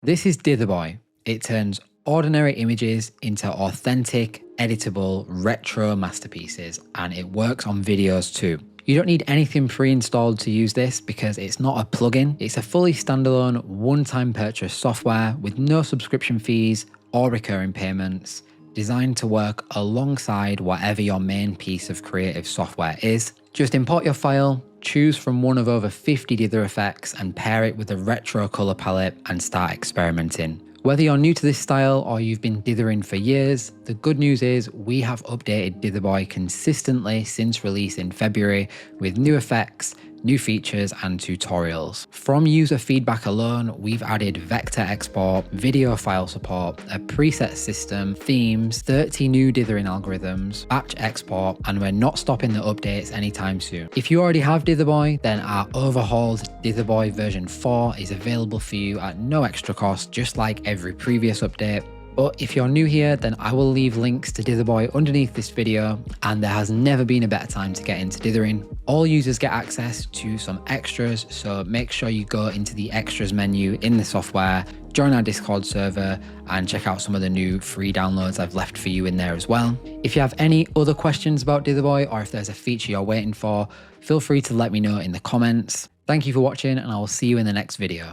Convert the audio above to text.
This is Dither Boy. It turns ordinary images into authentic, editable, retro masterpieces, and it works on videos too. You don't need anything pre-installed to use this because it's not a plugin. It's a fully standalone, one-time purchase software with no subscription fees or recurring payments, designed to work alongside whatever your main piece of creative software is. Just import your file, choose from one of over 50 dither effects and pair it with a retro color palette and start experimenting. Whether you're new to this style or you've been dithering for years, the good news is we have updated Dither Boy consistently since release in February with new effects, new features and tutorials. From user feedback alone, we've added vector export, video file support, a preset system, themes, 30 new dithering algorithms, batch export, and we're not stopping the updates anytime soon. If you already have Dither Boy, then our overhauled Dither Boy version 4 is available for you at no extra cost, just like every previous update. But if you're new here, then I will leave links to Dither Boy underneath this video, and there has never been a better time to get into dithering. All users get access to some extras, so make sure you go into the extras menu in the software, join our Discord server, and check out some of the new free downloads I've left for you in there as well. If you have any other questions about Dither Boy, or if there's a feature you're waiting for, feel free to let me know in the comments. Thank you for watching, and I will see you in the next video.